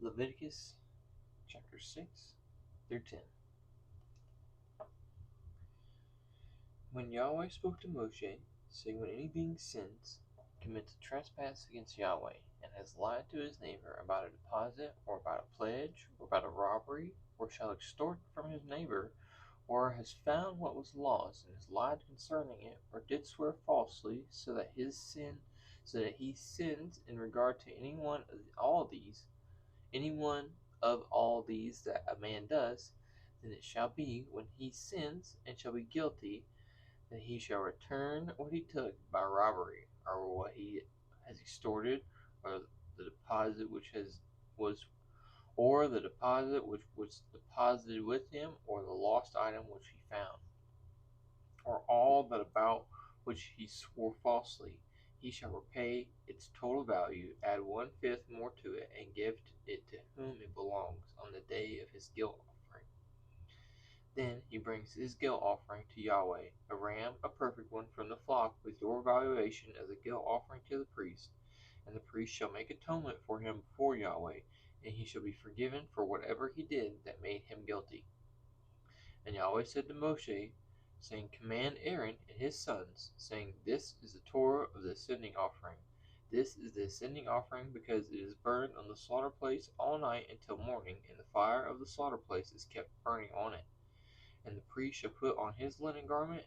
Leviticus chapter 6 through 10. When Yahweh spoke to Moshe, saying, when any being sins, commits a trespass against Yahweh, and has lied to his neighbor about a deposit, or about a pledge, or about a robbery, or shall extort from his neighbor, or has found what was lost, and has lied concerning it, or did swear falsely, so that he sins in regard to any one of all these that a man does, then it shall be, when he sins and shall be guilty, that he shall return what he took by robbery, or what he has extorted, or the deposit which was deposited with him, or the lost item which he found, or all that about which he swore falsely. He shall repay its total value, add 1/5 more to it, and give it to whom it belongs on the day of his guilt offering. Then he brings his guilt offering to Yahweh, a ram, a perfect one from the flock, with your valuation as a guilt offering to the priest. And the priest shall make atonement for him before Yahweh, and he shall be forgiven for whatever he did that made him guilty. And Yahweh said to Moshe, saying, command Aaron and his sons, saying, this is the Torah of the ascending offering. This is the ascending offering, because it is burned on the slaughter place all night until morning, and the fire of the slaughter place is kept burning on it. And the priest shall put on his linen garment,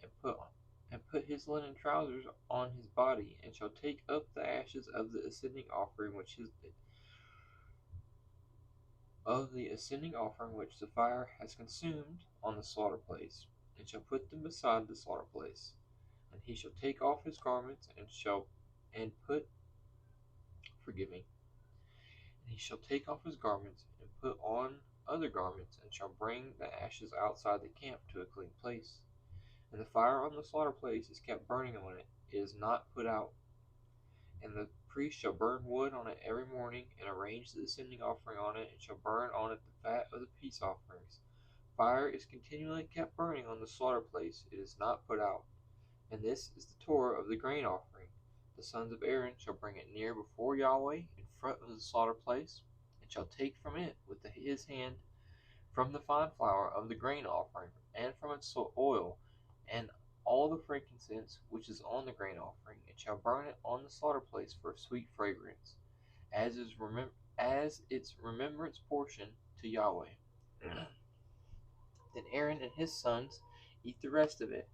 and put his linen trousers on his body, and shall take up the ashes of the ascending offering which the fire has consumed on the slaughter place, and shall put them beside the slaughter place. And he shall take off his garments, and he shall take off his garments, and put on other garments, and shall bring the ashes outside the camp to a clean place. And the fire on the slaughter place is kept burning on it, it is not put out. And the priest shall burn wood on it every morning, and arrange the ascending offering on it, and shall burn on it the fat of the peace offerings. Fire is continually kept burning on the slaughter place, it is not put out. And this is the Torah of the grain offering. The sons of Aaron shall bring it near before Yahweh in front of the slaughter place, and shall take from it with his hand from the fine flour of the grain offering, and from its oil, and all the frankincense which is on the grain offering, and shall burn it on the slaughter place for a sweet fragrance, as its remembrance portion to Yahweh. Then Aaron and his sons eat the rest of it.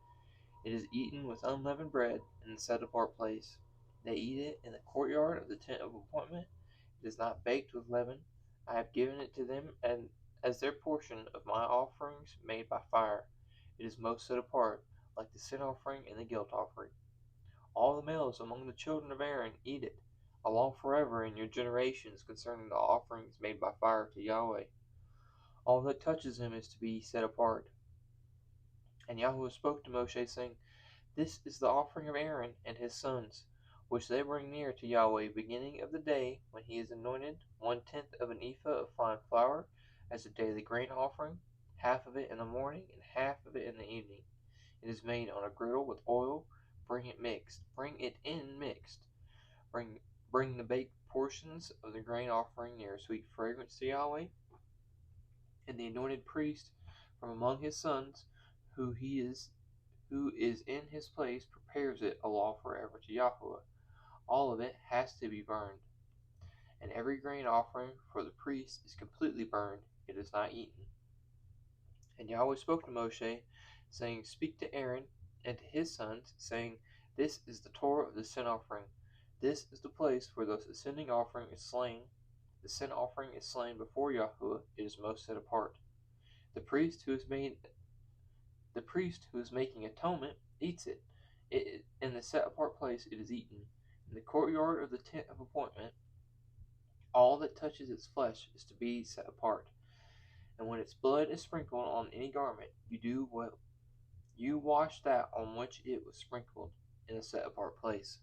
It is eaten with unleavened bread in the set-apart place. They eat it in the courtyard of the tent of appointment. It is not baked with leaven. I have given it to them as their portion of my offerings made by fire. It is most set apart, like the sin offering and the guilt offering. All the males among the children of Aaron eat it, along forever in your generations, concerning the offerings made by fire to Yahweh. All that touches him is to be set apart. And Yahweh spoke to Moshe, saying, this is the offering of Aaron and his sons, which they bring near to Yahweh, beginning of the day when he is anointed, 1/10 of an ephah of fine flour, as the daily grain offering, half of it in the morning, and half of it in the evening. It is made on a griddle with oil. Bring it in mixed. Bring the baked portions of the grain offering near a sweet fragrance to Yahweh. And the anointed priest from among his sons, who is in his place, prepares it a law forever to Yahweh. All of it has to be burned. And every grain offering for the priest is completely burned, it is not eaten. And Yahweh spoke to Moshe, saying, speak to Aaron and to his sons, saying, this is the Torah of the sin offering. This is the place where the ascending offering is slain. The sin offering is slain before Yahweh, it is most set apart. The priest who is making atonement eats it. In the set apart place it is eaten. In the courtyard of the tent of appointment, all that touches its flesh is to be set apart. And when its blood is sprinkled on any garment, you wash that on which it was sprinkled in a set apart place.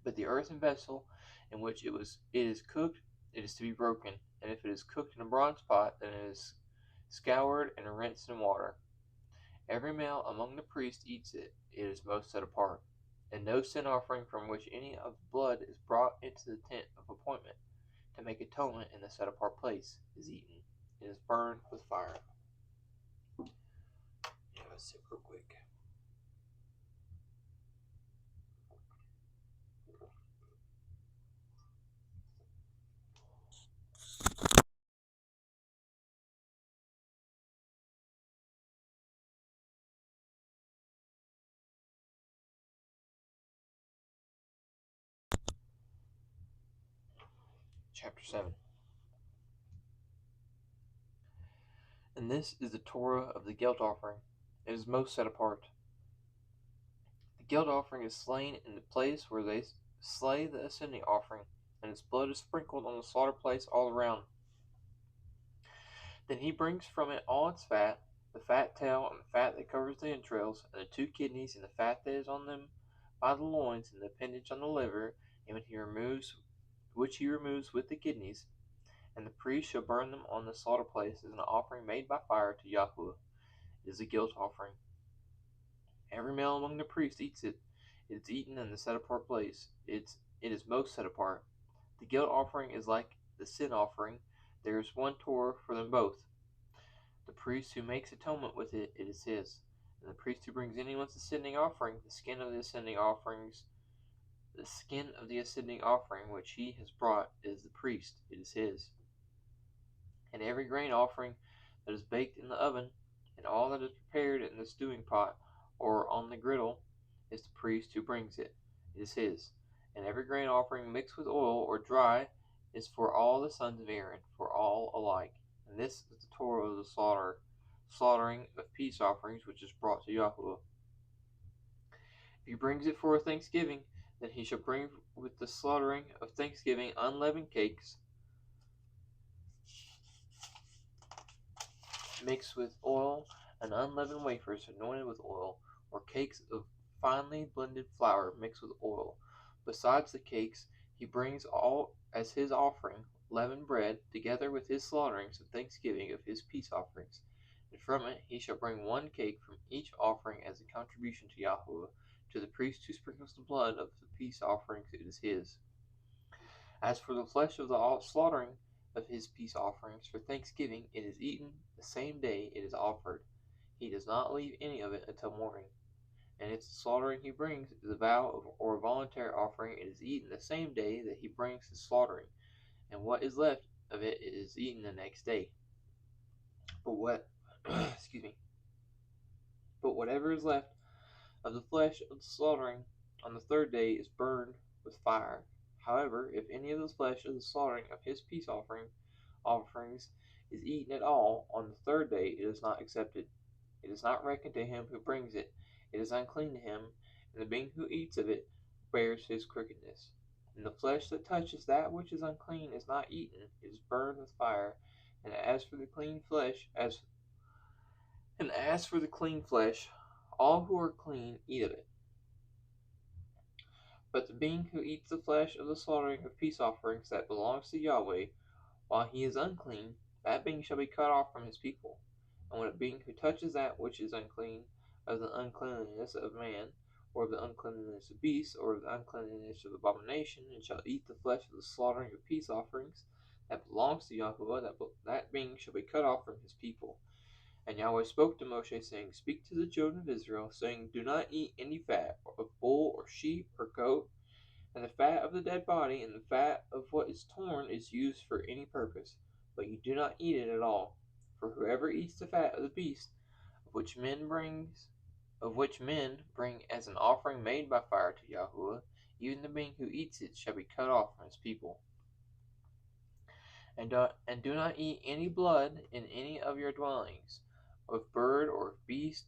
But the earthen vessel in which it is cooked, it is to be broken. And if it is cooked in a bronze pot, then it is scoured and rinsed in water. Every male among the priests eats it. It is most set apart. And no sin offering from which any of the blood is brought into the tent of appointment to make atonement atonement in the set-apart place is eaten. It is burned with fire. Let's sip real quick. Chapter 7. And this is the Torah of the guilt offering. It is most set apart. The guilt offering is slain in the place where they slay the ascending offering, and its blood is sprinkled on the slaughter place all around. Then he brings from it all its fat, the fat tail and the fat that covers the entrails, and the 2 kidneys and the fat that is on them by the loins, and the appendage on the liver, and which he removes with the kidneys. And the priest shall burn them on the slaughter place as an offering made by fire to YHWH. It is a guilt offering. Every male among the priests eats it. It is eaten in the set-apart place. It is most set apart. The guilt offering is like the sin offering. There is one Torah for them both. The priest who makes atonement with it, it is his. And the priest who brings anyone's ascending offering, the skin of the ascending offering which he has brought, is the priest, it is his. And every grain offering that is baked in the oven, and all that is prepared in the stewing pot, or on the griddle, is the priest who brings it, it is his. And every grain offering mixed with oil or dry is for all the sons of Aaron, for all alike. And this is the Torah of the slaughtering of peace offerings, which is brought to YHWH. If he brings it for a thanksgiving, then he shall bring with the slaughtering of thanksgiving unleavened cakes, mixed with oil, and unleavened wafers anointed with oil, or cakes of finely blended flour mixed with oil. Besides the cakes, he brings all as his offering leavened bread, together with his slaughterings of thanksgiving of his peace offerings. And from it he shall bring 1 cake from each offering as a contribution to YHWH. To the priest who sprinkles the blood of the peace offerings, it is his. As for the flesh of the slaughtering of his peace offerings for thanksgiving, it is eaten the same day it is offered. He does not leave any of it until morning. And if the slaughtering he brings is a vow or a voluntary offering, it is eaten the same day that he brings his slaughtering, and what is left of it is eaten the next day. But whatever is left of the flesh of the slaughtering on the 3rd day is burned with fire. However, if any of the flesh of the slaughtering of his peace offerings is eaten at all on the 3rd day, it is not accepted. It is not reckoned to him who brings it. It is unclean to him, and the being who eats of it bears his crookedness. And the flesh that touches that which is unclean is not eaten; it is burned with fire. And as for the clean flesh, all who are clean eat of it. But the being who eats the flesh of the slaughtering of peace offerings that belongs to Yahweh, while he is unclean, that being shall be cut off from his people. And when a being who touches that which is unclean, of the uncleanness of man, or of the uncleanness of beasts, or of the uncleanness of abomination, and shall eat the flesh of the slaughtering of peace offerings that belongs to Yahweh, that being shall be cut off from his people. And Yahweh spoke to Moshe, saying, Speak to the children of Israel, saying, Do not eat any fat of bull or sheep or goat, and the fat of the dead body and the fat of what is torn is used for any purpose, but you do not eat it at all. For whoever eats the fat of the beast, of which men bring as an offering made by fire to YHWH, even the being who eats it shall be cut off from his people. And do not eat any blood in any of your dwellings, of bird or of beast.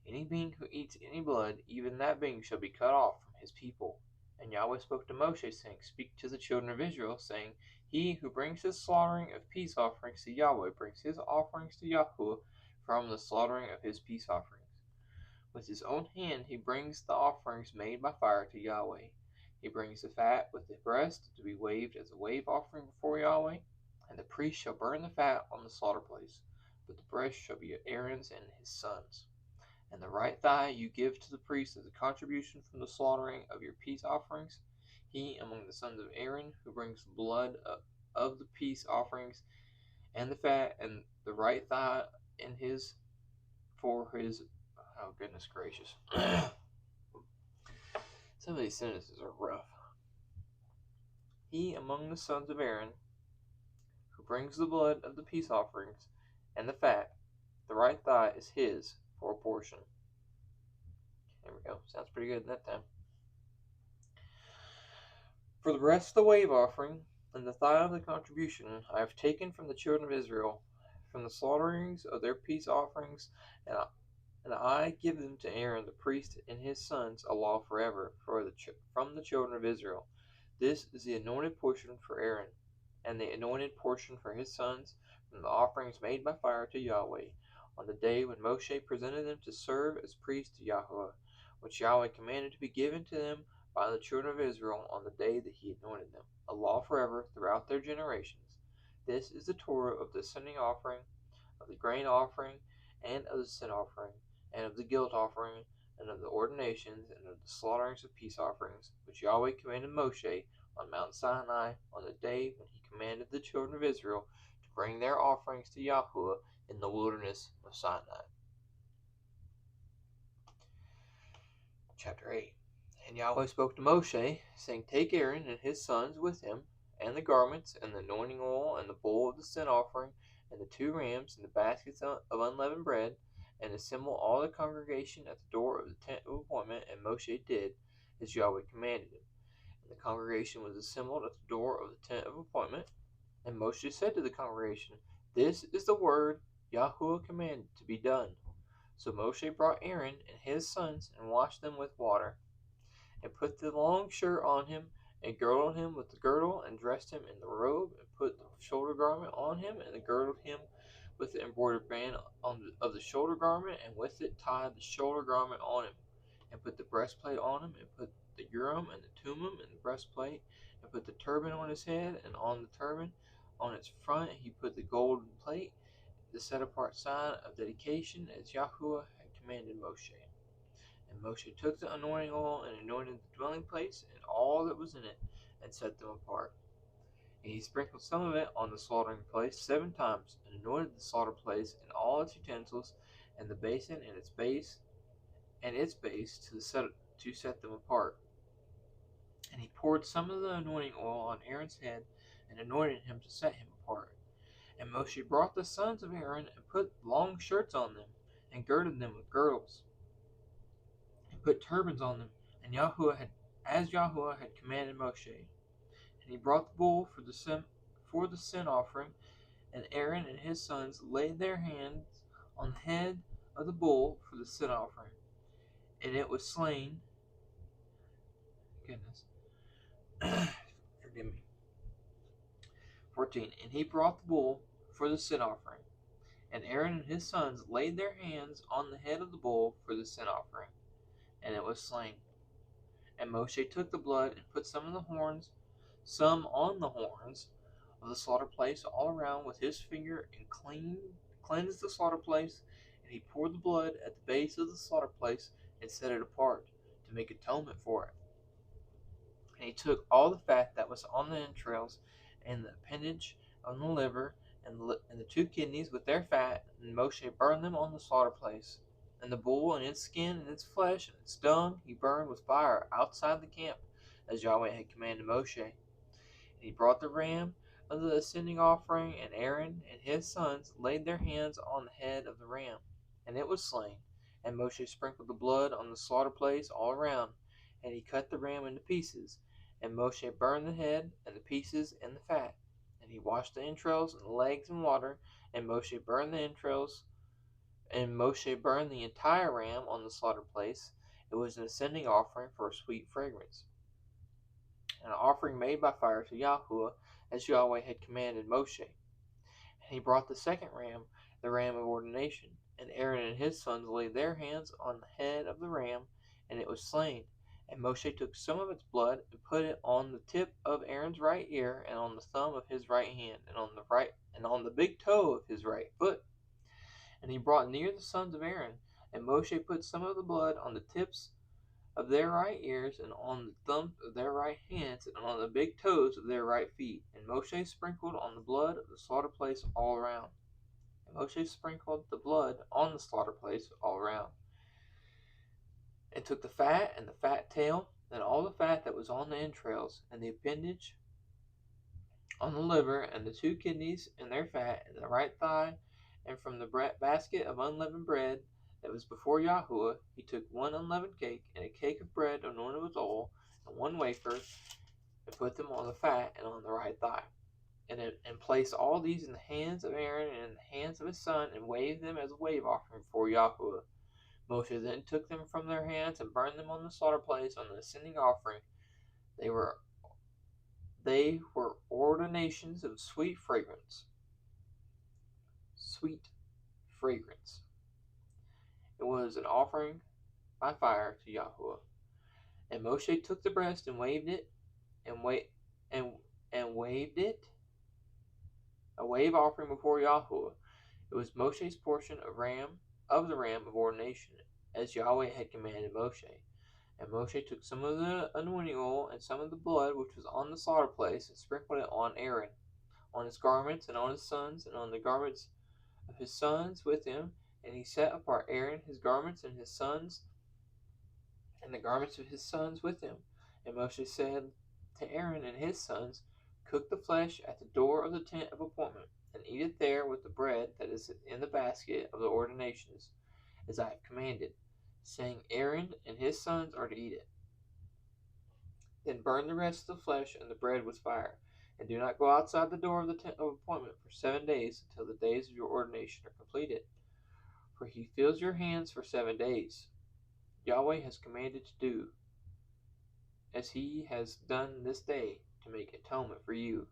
Any being who eats any blood, even that being shall be cut off from his people. And Yahweh spoke to Moshe, saying, Speak to the children of Israel, saying, He who brings his slaughtering of peace offerings to Yahweh brings his offerings to YHWH from the slaughtering of his peace offerings. With his own hand he brings the offerings made by fire to Yahweh. He brings the fat with the breast to be waved as a wave offering before Yahweh, and the priest shall burn the fat on the slaughter place, but the breast shall be Aaron's and his sons'. And the right thigh you give to the priest as a contribution from the slaughtering of your peace offerings. He among the sons of Aaron who brings the blood of the peace offerings, and the fat, and the right thigh in his for his. Oh goodness gracious! Some of these sentences are rough. He among the sons of Aaron, who brings the blood of the peace offerings and the fat, the right thigh is his for a portion. There we go. Sounds pretty good that time. For the rest of the wave offering and the thigh of the contribution I have taken from the children of Israel, from the slaughterings of their peace offerings, and I give them to Aaron the priest and his sons a law forever from the children of Israel. This is the anointed portion for Aaron, and the anointed portion for his sons from the offerings made by fire to Yahweh, on the day when Moshe presented them to serve as priests to Yahweh, which Yahweh commanded to be given to them by the children of Israel on the day that he anointed them, a law forever throughout their generations. This is the Torah of the ascending offering, of the grain offering, and of the sin offering, and of the guilt offering, and of the ordinations, and of the slaughterings of peace offerings, which Yahweh commanded Moshe on Mount Sinai on the day when he commanded the children of Israel to bring their offerings to Yahweh in the wilderness of Sinai. Chapter 8. And Yahweh spoke to Moshe, saying, Take Aaron and his sons with him, and the garments, and the anointing oil, and the bowl of the sin offering, and the 2 rams, and the baskets of unleavened bread, and assemble all the congregation at the door of the tent of appointment. And Moshe did as Yahweh commanded him. And the congregation was assembled at the door of the tent of appointment. And Moshe said to the congregation, This is the word Yahweh commanded to be done. So Moshe brought Aaron and his sons and washed them with water, and put the long shirt on him, and girdled him with the girdle, and dressed him in the robe, and put the shoulder garment on him, and girdled him with the embroidered band of the shoulder garment, and with it tied the shoulder garment on him, and put the breastplate on him, and put the Urim and the Thummim in the breastplate, and put the turban on his head, and on the turban on its front he put the golden plate, the set apart sign of dedication, as Yahweh had commanded Moshe. And Moshe took the anointing oil and anointed the dwelling place and all that was in it, and set them apart. And he sprinkled some of it on the slaughtering place 7 times, and anointed the slaughter place and all its utensils, and the basin and its base, to set them apart. And he poured some of the anointing oil on Aaron's head, and anointed him to set him apart. And Moshe brought the sons of Aaron, and put long shirts on them, and girded them with girdles, and put turbans on them, and as Yahweh had commanded Moshe. And he brought the bull for the sin offering, and Aaron and his sons laid their hands on the head of the bull for the sin offering, and it was slain. Goodness, forgive me. 14. And he brought the bull for the sin offering, and Aaron and his sons laid their hands on the head of the bull for the sin offering, and it was slain. And Moshe took the blood and put some on the horns of the slaughter place all around with his finger, and cleansed the slaughter place. And he poured the blood at the base of the slaughter place, and set it apart to make atonement for it. And he took all the fat that was on the entrails, and the appendage on the liver, and the 2 kidneys with their fat, and Moshe burned them on the slaughter place. And the bull and its skin and its flesh and its dung he burned with fire outside the camp, as Yahweh had commanded Moshe. And he brought the ram of the ascending offering, and Aaron and his sons laid their hands on the head of the ram, and it was slain. And Moshe sprinkled the blood on the slaughter place all around, and he cut the ram into pieces. And Moshe burned the head and the pieces and the fat, and he washed the entrails and the legs in water. And Moshe burned the entrails, and Moshe burned the entire ram on the slaughter place. It was an ascending offering for a sweet fragrance, an offering made by fire to Yahweh, as Yahweh had commanded Moshe. And he brought the second ram, the ram of ordination, and Aaron and his sons laid their hands on the head of the ram, and it was slain. And Moshe took some of its blood and put it on the tip of Aaron's right ear, and on the thumb of his right hand, and on the big toe of his right foot. And he brought near the sons of Aaron, and Moshe put some of the blood on the tips of their right ears, and on the thumbs of their right hands, and on the big toes of their right feet. And Moshe sprinkled on the blood of the slaughter place all around. And Moshe sprinkled the blood on the slaughter place all around, and took the fat and the fat tail, and all the fat that was on the entrails, and the appendage on the liver, and the 2 kidneys and their fat, and the right thigh, and from the basket of unleavened bread that was before Yahuwah, he took 1 unleavened cake, and a cake of bread anointed with oil, and 1 wafer, and put them on the fat and on the right thigh. And placed all these in the hands of Aaron and in the hands of his son, and waved them as a wave offering before Yahuwah. Moshe then took them from their hands and burned them on the slaughter place on the ascending offering. They were ordinations of sweet fragrance. Sweet fragrance. It was an offering by fire to Yahuwah. And Moshe took the breast and waved it, and waved it, a wave offering before Yahuwah. It was Moshe's portion of the ram of ordination, as Yahweh had commanded Moshe. And Moshe took some of the anointing oil and some of the blood which was on the slaughter place, and sprinkled it on Aaron, on his garments, and on his sons, and on the garments of his sons with him. And he set apart Aaron, his garments, and his sons, and the garments of his sons with him. And Moshe said to Aaron and his sons, Cook the flesh at the door of the tent of appointment, and eat it there with the bread that is in the basket of the ordinations, as I have commanded, saying, Aaron and his sons are to eat it. Then burn the rest of the flesh and the bread with fire, and do not go outside the door of the tent of appointment for 7 days, until the days of your ordination are completed. For he fills your hands for 7 days. Yahweh has commanded to do, as he has done this day, to make atonement for you.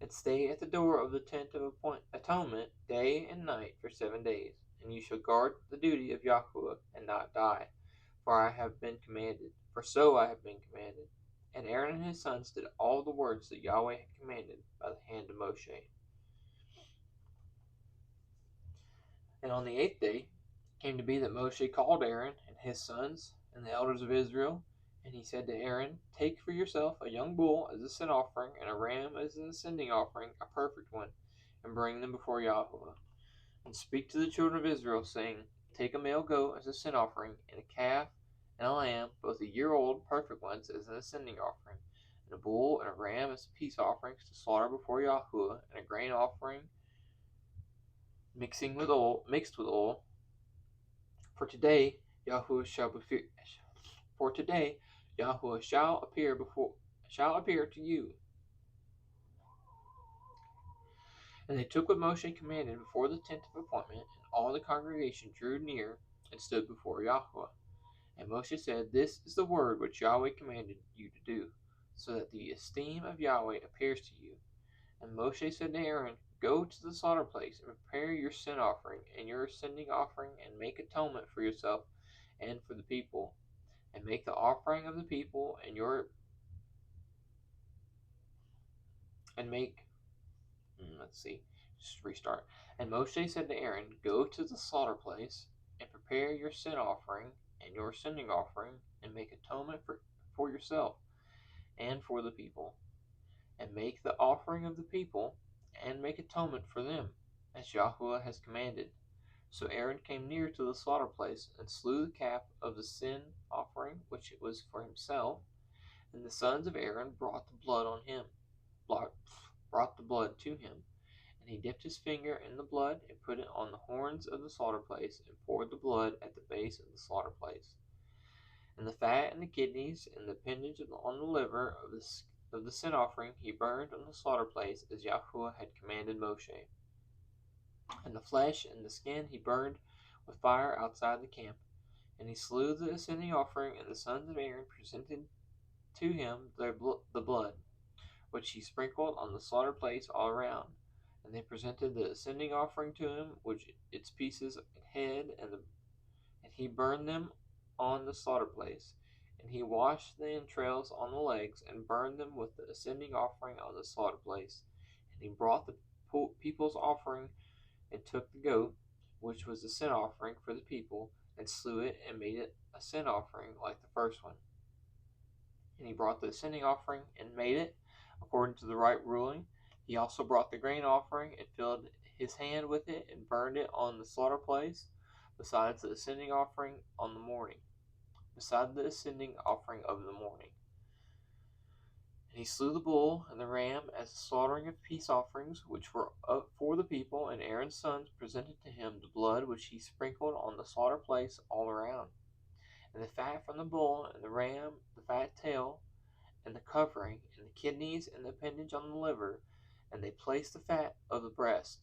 And stay at the door of the tent of atonement day and night for 7 days, and you shall guard the duty of Yahuwah and not die, for I have been commanded, for so I have been commanded. And Aaron and his sons did all the words that Yahweh had commanded by the hand of Moshe. And on the 8th day it came to be that Moshe called Aaron and his sons and the elders of Israel, and he said to Aaron, Take for yourself a young bull as a sin offering, and a ram as an ascending offering, a perfect one, and bring them before Yahuwah. And speak to the children of Israel, saying, Take a male goat as a sin offering, and a calf and a lamb, both a year old, perfect ones, as an ascending offering, and a bull and a ram as peace offerings to slaughter before Yahuwah, and a grain offering mixed with oil. For today Yahuwah shall appear to you. And they took what Moshe commanded before the tent of appointment, and all the congregation drew near and stood before Yahuwah. And Moshe said, This is the word which Yahweh commanded you to do, so that the esteem of Yahweh appears to you. And Moshe said to Aaron, Go to the slaughter place, and prepare your sin offering and your ascending offering, and make atonement for yourself and for the people. And make the offering of the people and And Moshe said to Aaron, Go to the slaughter place, and prepare your sin offering and your ascending offering, and make atonement for yourself and for the people. And make the offering of the people, and make atonement for them, as Yahuwah has commanded. So Aaron came near to the slaughter place, and slew the calf of the sin offering, which it was for himself. And the sons of Aaron brought the blood to him. And he dipped his finger in the blood, and put it on the horns of the slaughter place, and poured the blood at the base of the slaughter place. And the fat and the kidneys and the appendage on the liver of the sin offering he burned on the slaughter place, as Yahuwah had commanded Moshe. And the flesh and the skin he burned with fire outside the camp. And he slew the ascending offering, and the sons of Aaron presented to him the blood, which he sprinkled on the slaughter place all around. And they presented the ascending offering to him, which its pieces and head, and he burned them on the slaughter place. And he washed the entrails on the legs, and burned them with the ascending offering on the slaughter place. And he brought the people's offering, and took the goat, which was the sin offering for the people, and slew it, and made it a sin offering like the first one. And he brought the ascending offering and made it according to the right ruling. He also brought the grain offering and filled his hand with it and burned it on the slaughter place, besides the ascending offering on the morning, beside the ascending offering of the morning. And he slew the bull and the ram as a slaughtering of peace offerings, which were up for the people, and Aaron's sons presented to him the blood which he sprinkled on the slaughter place all around, and the fat from the bull and the ram, the fat tail, and the covering, and the kidneys, and the appendage on the liver, and they placed the fat of the breast.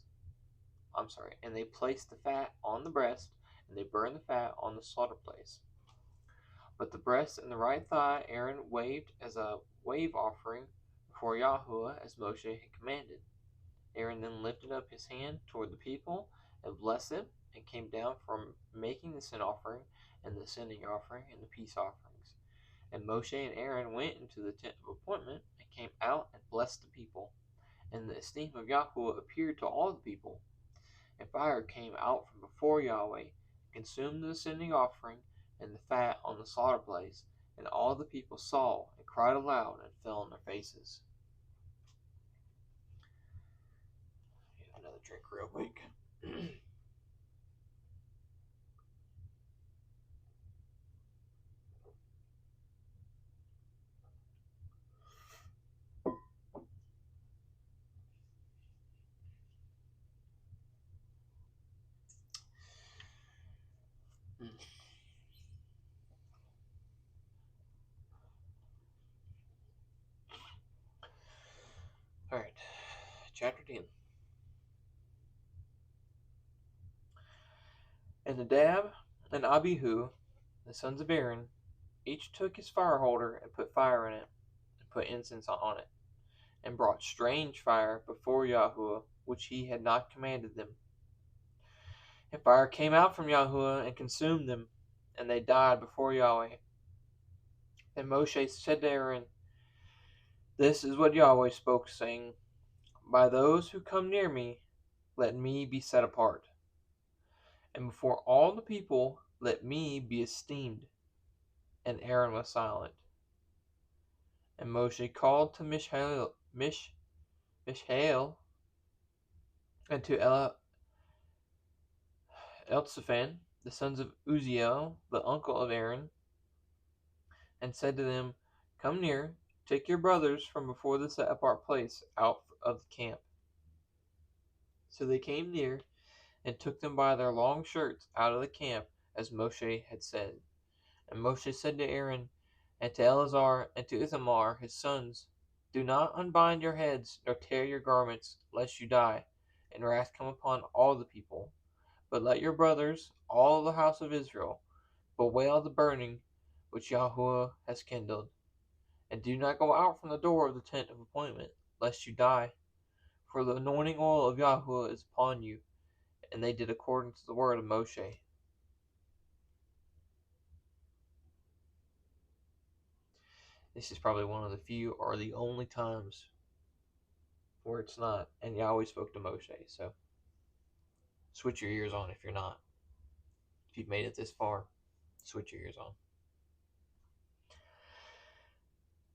And they placed the fat on the breast, and they burned the fat on the slaughter place. But the breast and the right thigh Aaron waved as a wave offering before YHWH, as Moshe had commanded. Aaron then lifted up his hand toward the people and blessed them, and came down from making the sin offering and the ascending offering and the peace offerings. And Moshe and Aaron went into the tent of appointment and came out and blessed the people. And the esteem of YHWH appeared to all the people. And fire came out from before Yahweh, and consumed the ascending offering and the fat on the slaughter place. And all the people saw and cried aloud and fell on their faces. Get another drink real quick. Alright, chapter 10. And Nadab and Abihu, the sons of Aaron, each took his fire holder and put fire in it, and put incense on it, and brought strange fire before YHWH, which he had not commanded them. And fire came out from YHWH and consumed them, and they died before Yahweh. And Moshe said to Aaron, "This is what Yahweh spoke, saying, By those who come near me, let me be set apart. And before all the people, let me be esteemed." And Aaron was silent. And Moshe called to Mishael and to Eltzaphan, the sons of Uzziel, the uncle of Aaron, and said to them, "Come near, take your brothers from before the set apart place out of the camp." So they came near, and took them by their long shirts out of the camp, as Moshe had said. And Moshe said to Aaron, and to Eleazar, and to Ithamar his sons, "Do not unbind your heads, nor tear your garments, lest you die, and wrath come upon all the people. But let your brothers, all the house of Israel, bewail the burning which YHWH has kindled. And do not go out from the door of the tent of appointment, lest you die. For the anointing oil of YHWH is upon you." And they did according to the word of Moshe. This is probably one of the few or the only times where it's not, and Yahweh spoke to Moshe. So switch your ears on if you're not. If you've made it this far, switch your ears on.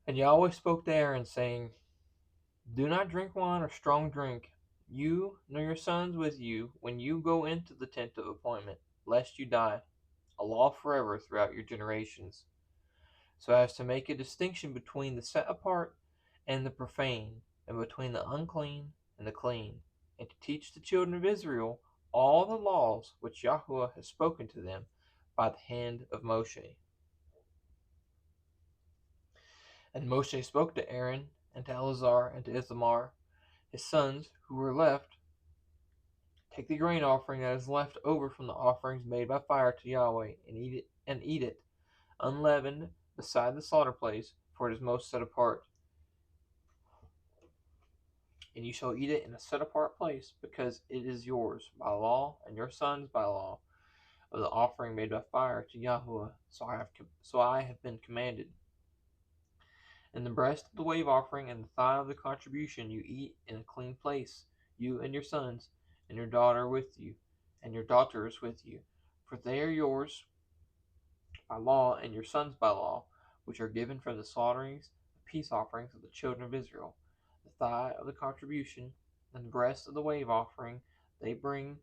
And Yahweh spoke to Aaron, saying, "Do not drink wine or strong drink, you nor your sons with you, when you go into the tent of appointment, lest you die, a law forever throughout your generations, so as to make a distinction between the set apart and the profane, and between the unclean and the clean, and to teach the children of Israel all the laws which YHWH has spoken to them by the hand of Moshe." And Moshe spoke to Aaron, and to Eleazar, and to Ithamar, his sons, who were left, "Take the grain offering that is left over from the offerings made by fire to Yahweh, and eat it, unleavened, beside the slaughter place, for it is most set apart. And you shall eat it in a set apart place, because it is yours by law, and your sons by law, of the offering made by fire to YHWH, so I have been commanded. And the breast of the wave offering and the thigh of the contribution you eat in a clean place, you and your sons, and your daughter with you, and your daughters with you, for they are yours by law, and your sons by law, which are given from the slaughterings, the peace offerings of the children of Israel, the thigh of the contribution, and the breast of the wave offering, they bring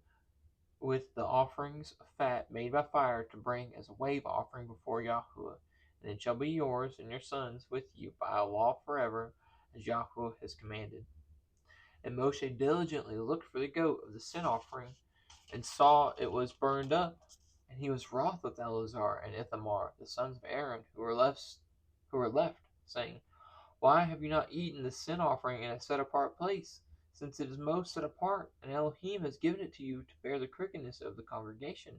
with the offerings of fat made by fire to bring as a wave offering before YHWH. And it shall be yours and your sons with you by a law forever, as YHWH has commanded. And Moshe diligently looked for the goat of the sin offering, and saw it was burned up. And he was wroth with Eleazar and Ithamar, the sons of Aaron, who were left, saying, Why have you not eaten the sin offering in a set apart place, since it is most set apart, and Elohim has given it to you to bear the crookedness of the congregation,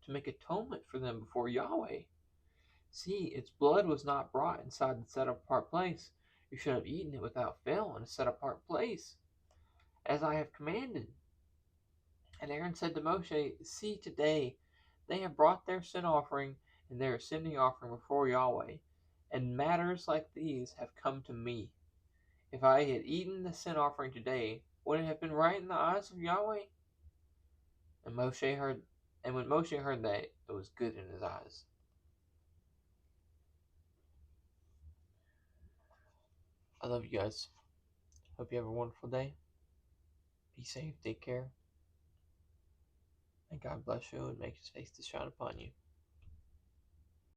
to make atonement for them before Yahweh? See, its blood was not brought inside the set apart place. You should have eaten it without fail in a set apart place, as I have commanded. And Aaron said to Moshe, See, today they have brought their sin offering and their ascending offering before Yahweh, and matters like these have come to me. If I had eaten the sin offering today, would it have been right in the eyes of Yahweh? And when Moshe heard that, it was good in his eyes. I love you guys. Hope you have a wonderful day. Be safe, take care. And God bless you and make his face to shine upon you.